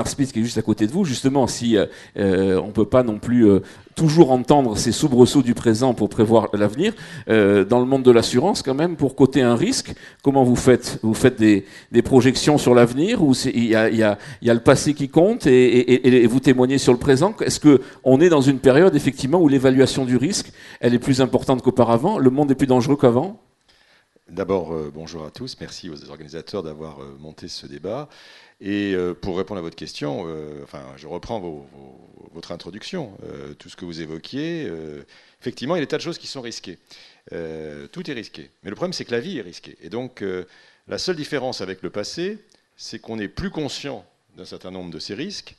Smith qui est juste à côté de vous, justement, si on ne peut pas non plus toujours entendre ces soubresauts du présent pour prévoir l'avenir, dans le monde de l'assurance, quand même, pour coter un risque, comment vous faites? Vous faites des projections sur l'avenir, ou il y a le passé qui compte et vous témoignez sur le présent? Est-ce qu'on est dans une période, effectivement, où l'évaluation du risque, elle est plus importante qu'auparavant? Le monde est plus dangereux qu'avant? D'abord, bonjour à tous. Merci aux organisateurs d'avoir monté ce débat. Et pour répondre à votre question, je reprends votre introduction. Tout ce que vous évoquiez, effectivement, il y a des tas de choses qui sont risquées. Tout est risqué. Mais le problème, c'est que la vie est risquée. Et donc, la seule différence avec le passé, c'est qu'on est plus conscient d'un certain nombre de ces risques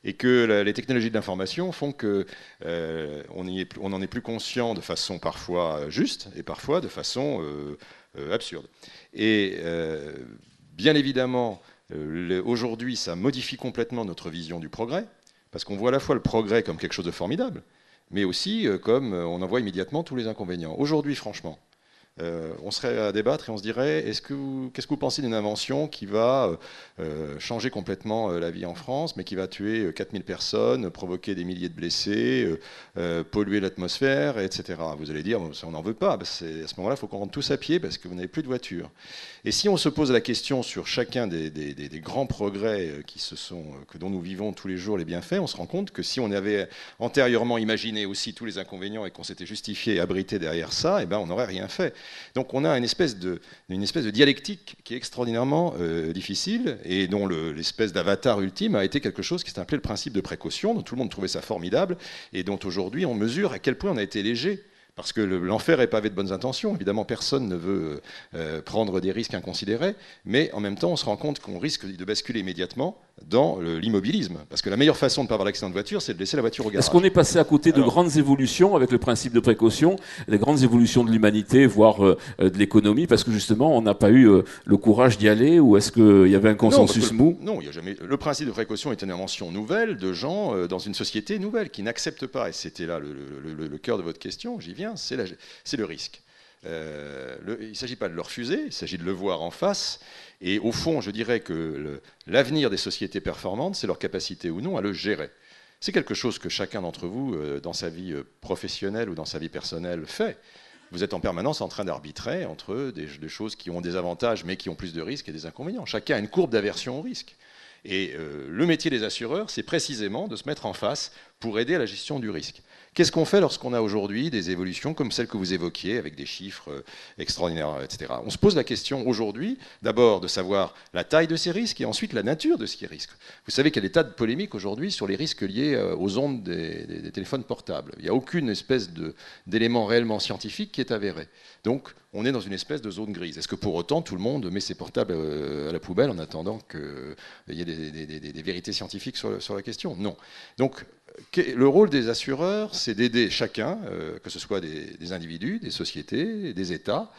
et que les technologies de l'information font qu'on en est plus conscient de façon parfois juste et parfois de façon absurde. Et bien évidemment, aujourd'hui, ça modifie complètement notre vision du progrès, parce qu'on voit à la fois le progrès comme quelque chose de formidable, mais aussi comme on en voit immédiatement tous les inconvénients. Aujourd'hui, franchement, on serait à débattre et on se dirait, qu'est-ce que vous pensez d'une invention qui va changer complètement la vie en France, mais qui va tuer 4000 personnes, provoquer des milliers de blessés, polluer l'atmosphère, etc. Vous allez dire, on n'en veut pas. À ce moment-là, il faut qu'on rentre tous à pied parce que vous n'avez plus de voiture. Et si on se pose la question sur chacun des grands progrès dont nous vivons tous les jours les bienfaits, on se rend compte que si on avait antérieurement imaginé aussi tous les inconvénients et qu'on s'était justifié et abrité derrière ça, eh ben, on n'aurait rien fait. Donc on a une espèce de dialectique qui est extraordinairement difficile et dont l'espèce d'avatar ultime a été quelque chose qui s'est appelé le principe de précaution, dont tout le monde trouvait ça formidable et dont aujourd'hui on mesure à quel point on a été léger. Parce que l'enfer est pavé de bonnes intentions. Évidemment, personne ne veut prendre des risques inconsidérés, mais en même temps, on se rend compte qu'on risque de basculer immédiatement dans l'immobilisme. Parce que la meilleure façon de ne pas avoir l'accident de voiture, c'est de laisser la voiture au garage. Est-ce qu'on est passé à côté de grandes évolutions avec le principe de précaution, des grandes évolutions de l'humanité, voire de l'économie, parce que justement, on n'a pas eu le courage d'y aller, ou est-ce qu'il y avait un consensus mou? Non, il y a jamais. Le principe de précaution est une invention nouvelle de gens dans une société nouvelle qui n'acceptent pas, et c'était là le cœur de votre question, j'y viens, c'est le risque. Il ne s'agit pas de le refuser, il s'agit de le voir en face. Et au fond, je dirais que l'avenir des sociétés performantes, c'est leur capacité ou non à le gérer. C'est quelque chose que chacun d'entre vous, dans sa vie professionnelle ou dans sa vie personnelle, fait. Vous êtes en permanence en train d'arbitrer entre des choses qui ont des avantages mais qui ont plus de risques et des inconvénients. Chacun a une courbe d'aversion au risque. Et le métier des assureurs, c'est précisément de se mettre en face pour aider à la gestion du risque. Qu'est-ce qu'on fait lorsqu'on a aujourd'hui des évolutions comme celles que vous évoquiez, avec des chiffres extraordinaires, etc. On se pose la question aujourd'hui, d'abord de savoir la taille de ces risques et ensuite la nature de ces risques. Vous savez qu'il y a des tas de polémiques aujourd'hui sur les risques liés aux ondes des téléphones portables. Il n'y a aucune espèce d'élément réellement scientifique qui est avéré. Donc, on est dans une espèce de zone grise. Est-ce que pour autant, tout le monde met ses portables à la poubelle en attendant qu'il y ait des vérités scientifiques sur la question? Non. Donc, le rôle des assureurs, c'est d'aider chacun, que ce soit des individus, des sociétés, des États,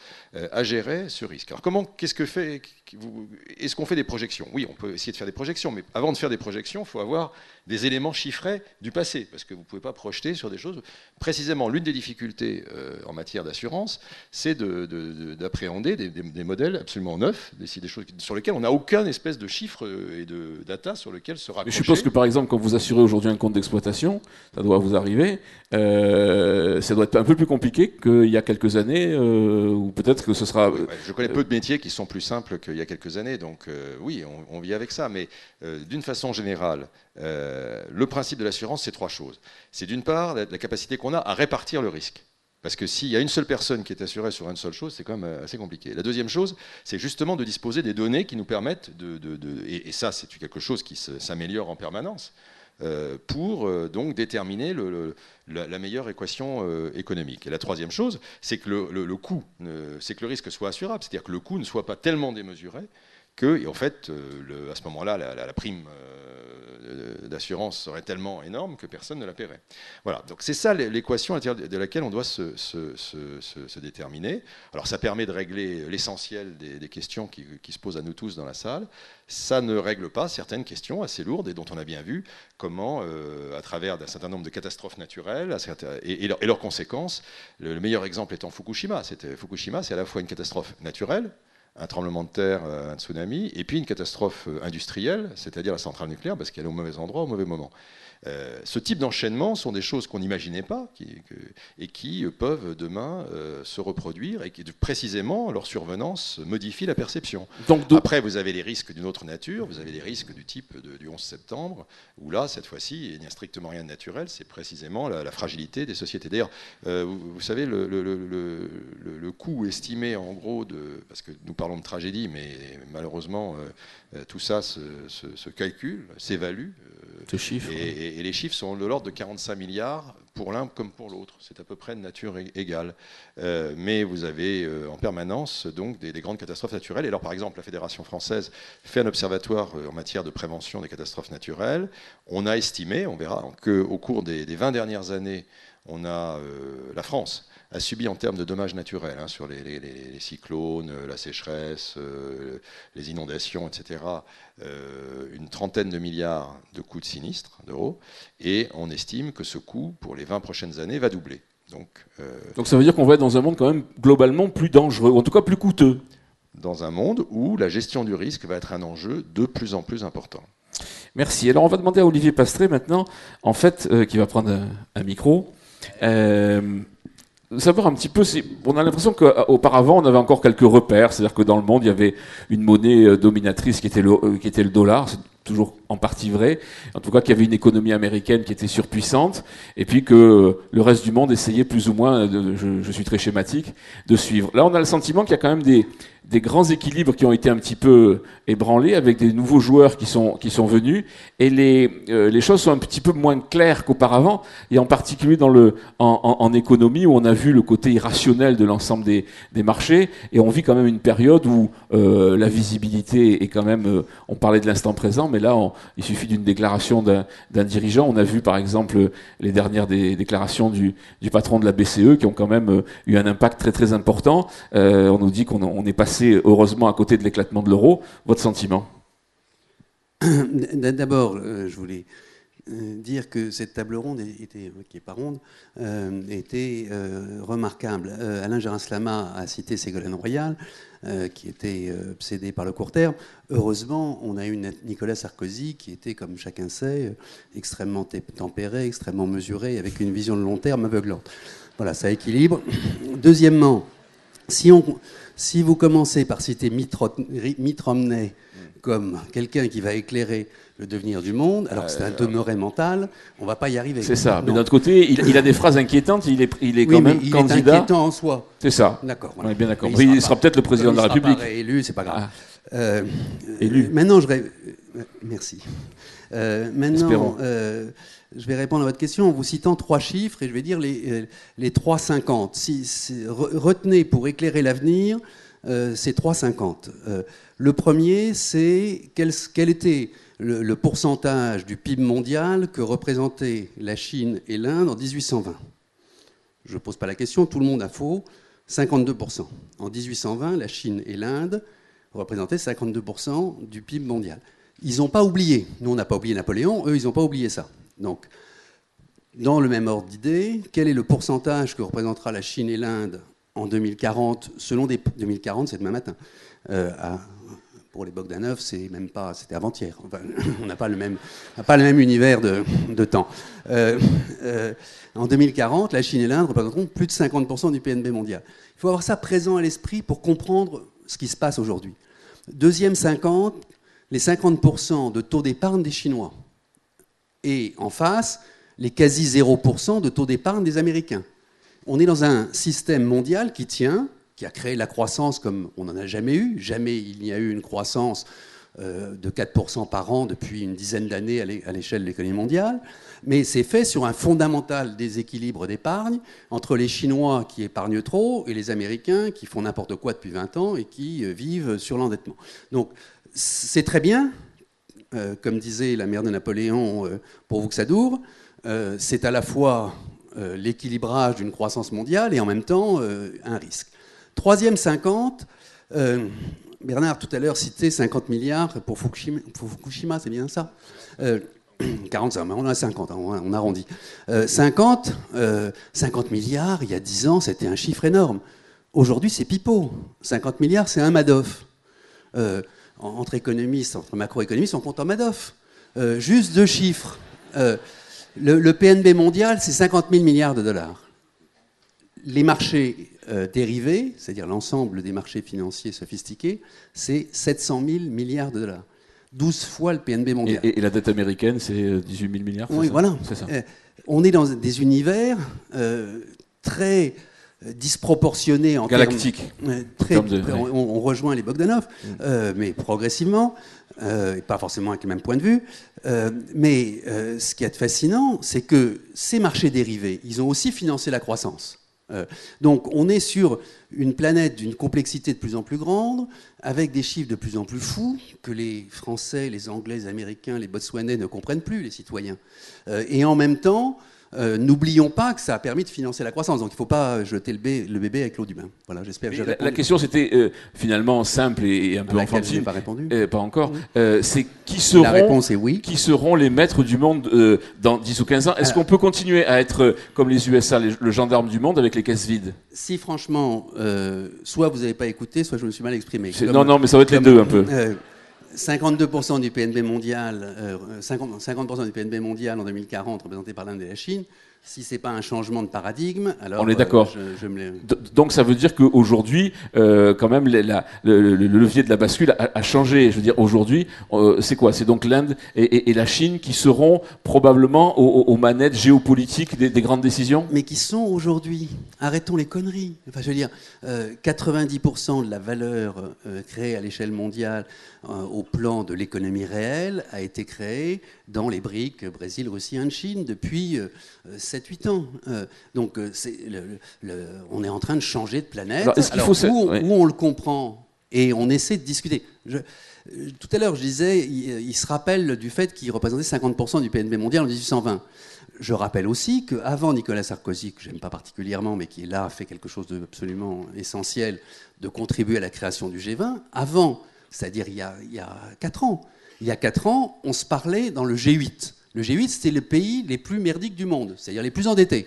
à gérer ce risque. Alors est-ce qu'on fait des projections? Oui, on peut essayer de faire des projections, mais avant de faire des projections, il faut avoir des éléments chiffrés du passé, parce que vous ne pouvez pas projeter sur des choses. Précisément, l'une des difficultés en matière d'assurance, c'est d'appréhender des modèles absolument neufs, des choses sur lesquelles on n'a aucun espèce de chiffre et de data sur lequel se raccrocher. Je suppose que par exemple, quand vous assurez aujourd'hui un compte d'exploitation, ça doit vous arriver, ça doit être un peu plus compliqué qu'il y a quelques années, ou peut-être que ce sera... Je connais peu de métiers qui sont plus simples qu'il y a quelques années, donc oui, on vit avec ça, mais d'une façon générale, le principe de l'assurance, c'est trois choses. C'est d'une part la capacité qu'on a à répartir le risque. Parce que s'il y a une seule personne qui est assurée sur une seule chose, c'est quand même assez compliqué. La deuxième chose, c'est justement de disposer des données qui nous permettent et ça, c'est quelque chose qui s'améliore en permanence, pour donc déterminer la meilleure équation économique. Et la troisième chose, c'est que le coût, c'est que le risque soit assurable, c'est-à-dire que le coût ne soit pas tellement démesuré que, et en fait, à ce moment-là, la prime d'assurance serait tellement énorme que personne ne la paierait. Voilà, donc c'est ça l'équation à l'intérieur de laquelle on doit se déterminer. Alors ça permet de régler l'essentiel des questions qui se posent à nous tous dans la salle. Ça ne règle pas certaines questions assez lourdes et dont on a bien vu comment, à travers d'un certain nombre de catastrophes naturelles et leurs conséquences, le meilleur exemple étant Fukushima. Fukushima, c'est à la fois une catastrophe naturelle, un tremblement de terre, un tsunami, et puis une catastrophe industrielle, c'est-à-dire la centrale nucléaire, parce qu'elle est au mauvais endroit, au mauvais moment. Ce type d'enchaînement sont des choses qu'on n'imaginait pas et qui peuvent demain se reproduire et qui précisément leur survenance modifie la perception. Après vous avez les risques d'une autre nature, vous avez les risques du type du 11 septembre où là cette fois-ci il n'y a strictement rien de naturel, c'est précisément la fragilité des sociétés. D'ailleurs vous savez le coût estimé en gros parce que nous parlons de tragédie mais malheureusement tout ça se calcule, s'évalue. Et les chiffres sont de l'ordre de 45 milliards pour l'un comme pour l'autre. C'est à peu près de nature égale. Mais vous avez en permanence donc des grandes catastrophes naturelles. Et alors, par exemple, la Fédération française fait un observatoire en matière de prévention des catastrophes naturelles. On a estimé, on verra, qu'au cours des 20 dernières années, la France a subi en termes de dommages naturels, sur les cyclones, la sécheresse, les inondations, etc., une trentaine de milliards de coûts de sinistres d'euros, et on estime que ce coût, pour les 20 prochaines années, va doubler. Donc ça veut dire qu'on va être dans un monde quand même globalement plus dangereux, ou en tout cas plus coûteux. Dans un monde où la gestion du risque va être un enjeu de plus en plus important. Merci. Alors on va demander à Olivier Pastré maintenant, en fait, qui va prendre un micro. Savoir un petit peu, on a l'impression qu'auparavant on avait encore quelques repères, c'est-à-dire que dans le monde il y avait une monnaie dominatrice qui était le dollar, c'est toujours en partie vrai, en tout cas qu'il y avait une économie américaine qui était surpuissante, et puis que le reste du monde essayait plus ou moins, je suis très schématique, de suivre. Là on a le sentiment qu'il y a quand même des grands équilibres qui ont été un petit peu ébranlés avec des nouveaux joueurs qui sont venus, et les choses sont un petit peu moins claires qu'auparavant, et en particulier en économie où on a vu le côté irrationnel de l'ensemble des marchés, et on vit quand même une période où la visibilité est quand même, on parlait de l'instant présent, mais là il suffit d'une déclaration d'un dirigeant. On a vu par exemple les dernières déclarations du patron de la BCE qui ont quand même eu un impact très très important. On nous dit qu'on est passé heureusement à côté de l'éclatement de l'euro. Votre sentiment ? D'abord, je voulais dire que cette table ronde qui est pas ronde, était remarquable. Alain Gérard-Slama a cité Ségolène Royal, qui était obsédé par le court terme. Heureusement, on a eu Nicolas Sarkozy qui était, comme chacun sait, extrêmement tempéré, extrêmement mesuré, avec une vision de long terme aveuglante. Voilà, ça équilibre. Deuxièmement, si vous commencez par citer Mitt Romney comme quelqu'un qui va éclairer le devenir du monde, alors que c'est un demeuré mental, on ne va pas y arriver. C'est ça. Mais d'un autre côté, il a des phrases inquiétantes. Il est quand même candidat. Il est inquiétant en soi. C'est ça. D'accord. Voilà. On est bien d'accord. Il sera peut-être le président de la République. Il sera pas réélu, c'est pas grave. Élu. Maintenant, merci. Maintenant, je vais répondre à votre question en vous citant 3 chiffres et je vais dire les 3,50. Retenez pour éclairer l'avenir ces 3,50. Le premier, c'est quel était le pourcentage du PIB mondial que représentaient la Chine et l'Inde en 1820. Je ne pose pas la question, tout le monde a faux. 52%. En 1820, la Chine et l'Inde représentaient 52% du PIB mondial. Ils n'ont pas oublié. Nous, on n'a pas oublié Napoléon. Eux, ils n'ont pas oublié ça. Donc, dans le même ordre d'idée, quel est le pourcentage que représentera la Chine et l'Inde en 2040 ? Selon 2040, c'est demain matin. Pour les Bogdanov, c'est même pas, c'était avant-hier. Enfin, on n'a pas le même univers de temps. En 2040, la Chine et l'Inde représenteront plus de 50% du PNB mondial. Il faut avoir ça présent à l'esprit pour comprendre ce qui se passe aujourd'hui. Deuxième 50, les 50% de taux d'épargne des Chinois. Et en face, les quasi 0% de taux d'épargne des Américains. On est dans un système mondial qui tient, qui a créé la croissance comme on n'en a jamais eu. Jamais il n'y a eu une croissance de 4% par an depuis une dizaine d'années à l'échelle de l'économie mondiale. Mais c'est fait sur un fondamental déséquilibre d'épargne entre les Chinois qui épargnent trop et les Américains qui font n'importe quoi depuis 20 ans et qui vivent sur l'endettement. Donc c'est très bien, comme disait la mère de Napoléon, pour vous que ça dure, c'est à la fois l'équilibrage d'une croissance mondiale et en même temps un risque. Troisième 50, Bernard tout à l'heure citait 50 milliards pour Fukushima, c'est bien ça 40, on a 50, on arrondit. 50 milliards, il y a 10 ans, c'était un chiffre énorme. Aujourd'hui, c'est pipeau. 50 milliards, c'est un Madoff. Entre économistes, entre macroéconomistes, on compte en Madoff. Juste 2 chiffres. Le PNB mondial, c'est 50 000 milliards de dollars. Les marchés dérivés, c'est-à-dire l'ensemble des marchés financiers sophistiqués, c'est 700 000 milliards de dollars. 12 fois le PNB mondial. Et la dette américaine, c'est 18 000 milliards. Oui, voilà. C'est ça. On est dans des univers très disproportionnés en galactique. On rejoint les Bogdanov, mais progressivement, et pas forcément avec le même point de vue. Mais ce qui est fascinant, c'est que ces marchés dérivés, ils ont aussi financé la croissance. Donc on est sur une planète d'une complexité de plus en plus grande, avec des chiffres de plus en plus fous, que les Français, les Anglais, les Américains, les Botswanais ne comprennent plus, les citoyens. Et en même temps, n'oublions pas que ça a permis de financer la croissance. Donc il ne faut pas jeter le bébé avec l'eau du bain. Voilà, j'espère que j'ai répondu. La question, c'était finalement simple et un peu enfantine. Je n'ai pas répondu. Pas encore. C'est la réponse est oui. Qui seront les maîtres du monde dans 10 ou 15 ans? Est-ce qu'on peut continuer à être, comme les USA, le gendarme du monde avec les caisses vides? Si franchement, soit vous n'avez pas écouté, soit je me suis mal exprimé. Non, mais ça va être les deux un peu. 52% du PNB mondial, 50% du PNB mondial en 2040 représenté par l'Inde et la Chine. Si ce n'est pas un changement de paradigme, alors on est d'accord. Donc ça veut dire qu'aujourd'hui, quand même, le levier de la bascule a changé. Je veux dire, aujourd'hui, c'est quoi? C'est donc l'Inde et la Chine qui seront probablement aux manettes géopolitiques des grandes décisions? Mais qui sont aujourd'hui. Arrêtons les conneries. Enfin, je veux dire, 90% de la valeur créée à l'échelle mondiale au plan de l'économie réelle a été créée dans les BRIC, Brésil, Russie, Inde, Chine, depuis 7-8 ans. Donc on est en train de changer de planète. Où on le comprend et on essaie de discuter. Tout à l'heure, je disais, il se rappelle du fait qu'il représentait 50% du PNB mondial en 1820. Je rappelle aussi qu'avant Nicolas Sarkozy, que j'aime pas particulièrement, mais qui là a fait quelque chose d'absolument essentiel, de contribuer à la création du G20, avant, c'est-à-dire il y a 4 ans. Il y a 4 ans, on se parlait dans le G8. Le G8, c'était les pays les plus merdiques du monde, c'est-à-dire les plus endettés.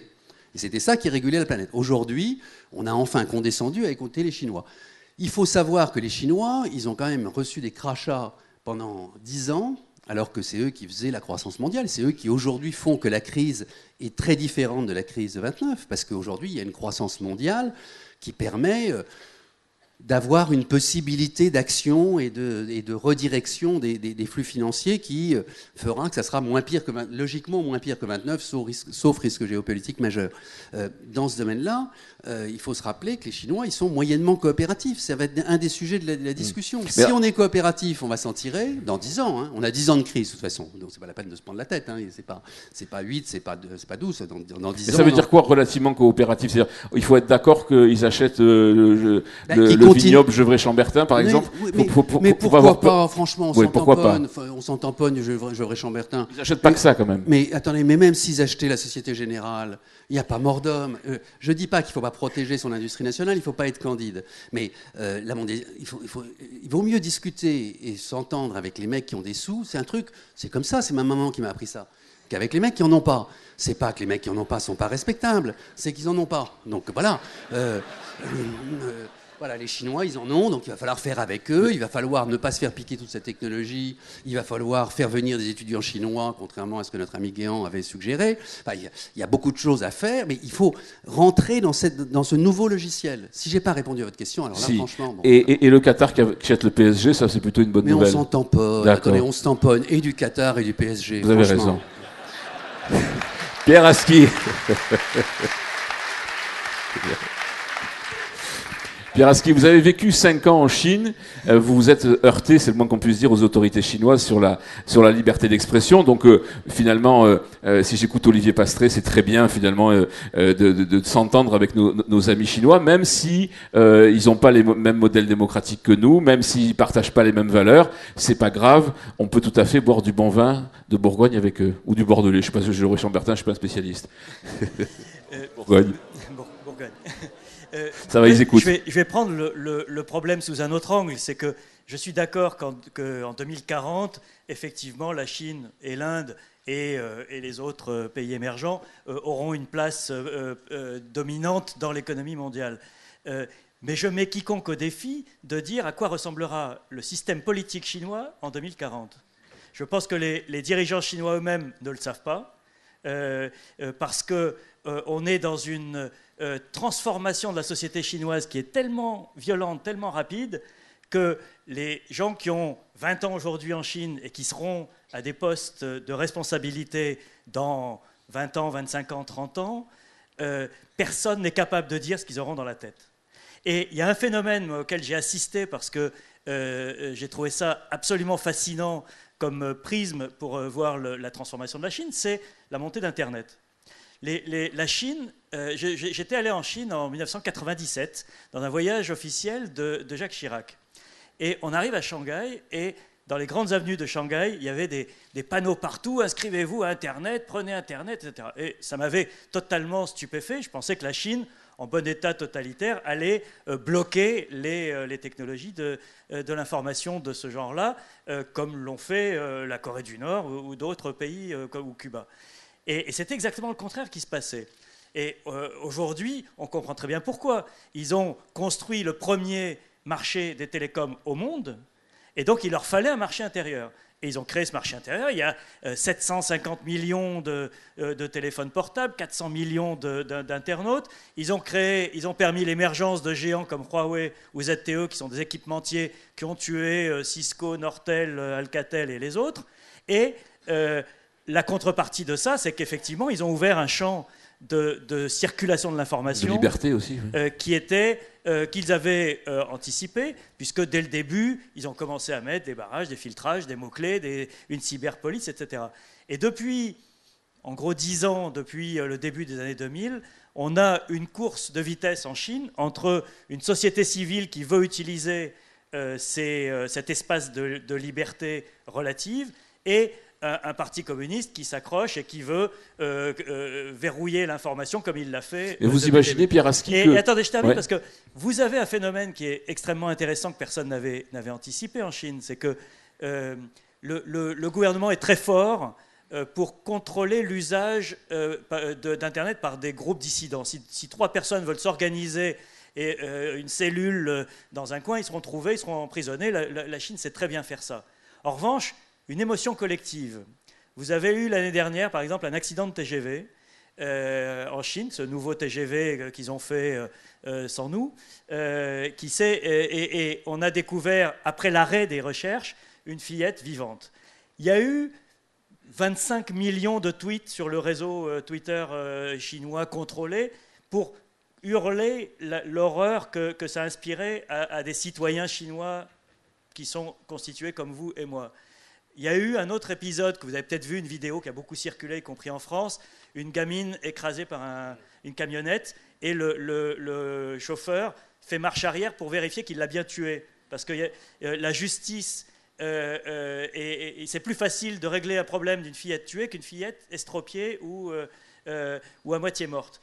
Et c'était ça qui régulait la planète. Aujourd'hui, on a enfin condescendu à écouter les Chinois. Il faut savoir que les Chinois, ils ont quand même reçu des crachats pendant 10 ans, alors que c'est eux qui faisaient la croissance mondiale. C'est eux qui, aujourd'hui, font que la crise est très différente de la crise de 29, parce qu'aujourd'hui, il y a une croissance mondiale qui permet d'avoir une possibilité d'action et de redirection des flux financiers qui fera que ça sera logiquement moins pire que 29, sauf risque géopolitique majeur. Dans ce domaine-là, il faut se rappeler que les Chinois, ils sont moyennement coopératifs. Ça va être un des sujets de la discussion. Si on est coopératif, on va s'en tirer dans 10 ans. Hein. On a 10 ans de crise, de toute façon. Donc c'est pas la peine de se prendre la tête. Hein. C'est pas 8, c'est pas 12. Dans 10 ans, ça veut dire quoi, relativement coopératif? C'est-à-dire, il faut être d'accord qu'ils achètent le vignoble Gevrey-Chambertin, par exemple. Mais pourquoi pas? Franchement, on s'en tamponne, Gevrey-Chambertin. Ils n'achètent pas que ça, quand même. Mais attendez, mais même s'ils achetaient la Société Générale, il n'y a pas mort d'homme. Je ne dis pas qu'il ne faut pas protéger son industrie nationale, il ne faut pas être candide. Mais il vaut mieux discuter et s'entendre avec les mecs qui ont des sous. C'est comme ça, c'est ma maman qui m'a appris ça. Qu'avec les mecs qui n'en ont pas. C'est pas que les mecs qui n'en ont pas ne sont pas respectables, c'est qu'ils n'en ont pas. Donc voilà. Voilà, les Chinois, ils en ont, donc il va falloir faire avec eux, il va falloir ne pas se faire piquer toute cette technologie, il va falloir faire venir des étudiants chinois, contrairement à ce que notre ami Guéant avait suggéré. Enfin, il y a beaucoup de choses à faire, mais il faut rentrer dans ce nouveau logiciel. Si je n'ai pas répondu à votre question, alors là, franchement... Bon, et le Qatar qui achète le PSG, ça c'est plutôt une bonne nouvelle. Mais on s'en tamponne, attendez, on se tamponne, et du Qatar et du PSG. Vous avez raison. Pierre Aski. Pierre Aski, vous avez vécu 5 ans en Chine, vous vous êtes heurté, c'est le moins qu'on puisse dire, aux autorités chinoises sur la liberté d'expression. Donc finalement, si j'écoute Olivier Pastré, c'est très bien finalement de s'entendre avec nos amis chinois, même si ils n'ont pas les mêmes modèles démocratiques que nous, même s'ils partagent pas les mêmes valeurs, c'est pas grave, on peut tout à fait boire du bon vin de Bourgogne avec eux, ou du Bordelais. Je sais pas si Gevrey-Chambertin, je suis pas un spécialiste. Bourgogne. Ça va, ils écoutent. Je vais prendre le problème sous un autre angle. C'est que je suis d'accord qu'en 2040, effectivement, la Chine et l'Inde et les autres pays émergents auront une place dominante dans l'économie mondiale. Mais je mets quiconque au défi de dire à quoi ressemblera le système politique chinois en 2040. Je pense que les dirigeants chinois eux-mêmes ne le savent pas, parce qu'on est dans une transformation de la société chinoise qui est tellement violente, tellement rapide, que les gens qui ont 20 ans aujourd'hui en Chine et qui seront à des postes de responsabilité dans 20 ans, 25 ans, 30 ans, personne n'est capable de dire ce qu'ils auront dans la tête. Et il y a un phénomène auquel j'ai assisté parce que j'ai trouvé ça absolument fascinant comme prisme pour voir la transformation de la Chine, c'est la montée d'Internet. La Chine, j'étais allé en Chine en 1997 dans un voyage officiel de Jacques Chirac. Et on arrive à Shanghai et dans les grandes avenues de Shanghai, il y avait des panneaux partout, inscrivez-vous à Internet, prenez Internet, etc. Et ça m'avait totalement stupéfait. Je pensais que la Chine, en bon état totalitaire, allait bloquer les technologies de l'information de ce genre-là, comme l'ont fait la Corée du Nord ou d'autres pays ou Cuba. Et c'est exactement le contraire qui se passait. Et aujourd'hui, on comprend très bien pourquoi. Ils ont construit le premier marché des télécoms au monde, et donc il leur fallait un marché intérieur. Et ils ont créé ce marché intérieur. Il y a 750 millions de téléphones portables, 400 millions d'internautes. Ils ont permis l'émergence de géants comme Huawei ou ZTE, qui sont des équipementiers qui ont tué Cisco, Nortel, Alcatel et les autres. Et la contrepartie de ça, c'est qu'effectivement, ils ont ouvert un champ de circulation de l'information. De liberté aussi. Oui. Qu'ils avaient anticipé, puisque dès le début, ils ont commencé à mettre des barrages, des filtrages, des mots-clés, une cyberpolice, etc. Et depuis, en gros 10 ans, depuis le début des années 2000, on a une course de vitesse en Chine entre une société civile qui veut utiliser cet espace de liberté relative et un parti communiste qui s'accroche et qui veut verrouiller l'information comme il l'a fait. Et vous imaginez, Pierre Aski, et attendez, je termine, parce que vous avez un phénomène qui est extrêmement intéressant que personne n'avait anticipé en Chine, c'est que le gouvernement est très fort pour contrôler l'usage d'Internet par des groupes dissidents. Si 3 personnes veulent s'organiser et une cellule dans un coin, ils seront trouvés, ils seront emprisonnés. La Chine sait très bien faire ça. En revanche, une émotion collective. Vous avez eu l'année dernière, par exemple, un accident de TGV en Chine, ce nouveau TGV qu'ils ont fait sans nous, et on a découvert, après l'arrêt des recherches, une fillette vivante. Il y a eu 25 millions de tweets sur le réseau Twitter chinois contrôlé pour hurler l'horreur que ça inspirait à des citoyens chinois qui sont constitués comme vous et moi. Il y a eu un autre épisode que vous avez peut-être vu, une vidéo qui a beaucoup circulé, y compris en France, une gamine écrasée par une camionnette et le chauffeur fait marche arrière pour vérifier qu'il l'a bien tuée. Parce que la justice, et c'est plus facile de régler un problème d'une fillette tuée qu'une fillette estropiée ou à moitié morte.